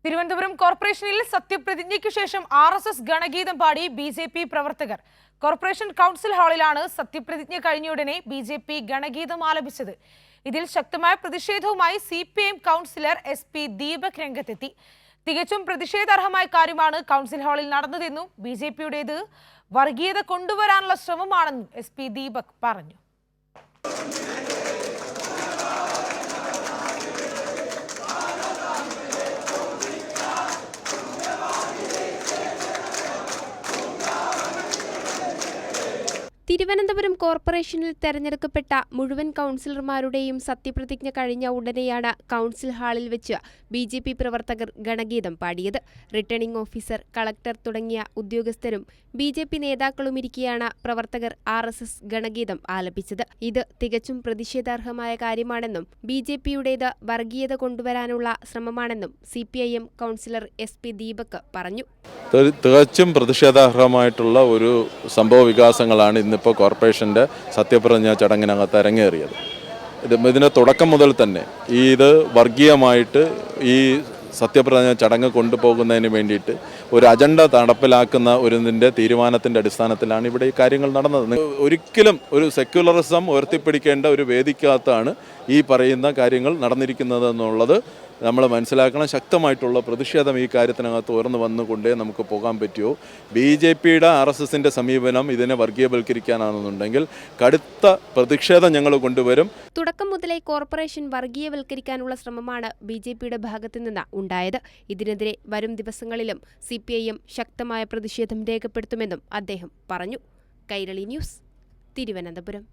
തിരുവനന്തപുരം കോർപ്പറേഷനിൽ സത്യപ്രതിജ്ഞയ്ക്ക് ശേഷം ആർഎസ്എസ് ഗണഗീതം പാടി ബിജെപി പ്രവർത്തകർ. കോർപ്പറേഷൻ കൗൺസിൽ ഹാളിലാണ് സത്യപ്രതിജ്ഞ കഴിഞ്ഞയുടനെ ബിജെപി ഗണഗീതം ആലപിച്ചത്. ഇതിൽ ശക്തമായ പ്രതിഷേധവുമായി സിപിഐഎം കൗൺസിലർ SP ദീപക് രംഗത്തെത്തി. തികച്ചും പ്രതിഷേധാർഹമായ കാര്യമാണ് കൗൺസിൽ ഹാളിൽ നടന്നതെന്നും ബിജെപിയുടേത് വർഗീയത കൊണ്ടുവരാനുള്ള ശ്രമമാണെന്നും SP ദീപക് പറഞ്ഞു. തിരുവനന്തപുരം കോർപ്പറേഷനിൽ തെരഞ്ഞെടുക്കപ്പെട്ട മുഴുവൻ കൗൺസിലർമാരുടെയും സത്യപ്രതിജ്ഞ കഴിഞ്ഞ ഉടനെയാണ് കൗൺസിൽ ഹാളിൽ വെച്ച് ബിജെപി പ്രവർത്തകർ ഗണഗീതം പാടിയത്. റിട്ടേണിംഗ് ഓഫീസർ, കളക്ടർ തുടങ്ങിയ ഉദ്യോഗസ്ഥരും ബിജെപി നേതാക്കളുമിരിക്കെയാണ് പ്രവർത്തകർ RSS ഗണഗീതം ആലപിച്ചത്. ഇത് തികച്ചും പ്രതിഷേധാർഹമായ കാര്യമാണെന്നും ബിജെപിയുടേത് വർഗീയത കൊണ്ടുവരാനുള്ള ശ്രമമാണെന്നും CPIM കൗൺസിലർ SP ദീപക് പറഞ്ഞു. തികച്ചും പ്രതിഷേധാർഹമായിട്ടുള്ള ഒരു സംഭവ വികാസങ്ങളാണ് ഇന്നിപ്പോൾ കോർപ്പറേഷൻ്റെ സത്യപ്രതിജ്ഞാ ചടങ്ങിനകത്ത് അരങ്ങേറിയത്. ഇതിൻ്റെ തുടക്കം മുതൽ തന്നെ ഇത് വർഗീയമായിട്ട് ഈ സത്യപ്രതിജ്ഞാ ചടങ്ങ് കൊണ്ടുപോകുന്നതിന് വേണ്ടിയിട്ട് ഒരു അജണ്ട നടപ്പിലാക്കുന്ന ഇതിൻ്റെ തീരുമാനത്തിൻ്റെ അടിസ്ഥാനത്തിലാണ് ഇവിടെ ഈ കാര്യങ്ങൾ നടന്നത്. ഒരിക്കലും ഒരു സെക്യുലറിസം ഉയർത്തിപ്പിടിക്കേണ്ട ഒരു വേദിക്കകത്താണ് ഈ പറയുന്ന കാര്യങ്ങൾ നടന്നിരിക്കുന്നത് എന്നുള്ളത് നമ്മൾ മനസ്സിലാക്കണം. ശക്തമായിട്ടുള്ള പ്രതിഷേധം ഈ കാര്യത്തിനകത്ത് ഉയർന്നു വന്നുകൊണ്ടേ നമുക്ക് പോകാൻ പറ്റുമോ. BJPയുടെ RSSൻ്റെ സമീപനം ഇതിനെ വർഗീയവൽക്കരിക്കാനാണെന്നുണ്ടെങ്കിൽ കടുത്ത പ്രതിഷേധം ഞങ്ങൾ കൊണ്ടുവരും. തുടക്കം മുതലേ കോർപ്പറേഷൻ വർഗീയവൽക്കരിക്കാനുള്ള ശ്രമമാണ് BJPയുടെ ഭാഗത്തു നിന്ന് ഉണ്ടായത്. ഇതിനെതിരെ വരും ദിവസങ്ങളിലും CPIM ശക്തമായ പ്രതിഷേധം രേഖപ്പെടുത്തുമെന്നും അദ്ദേഹം പറഞ്ഞു. കൈരളി ന്യൂസ്, തിരുവനന്തപുരം.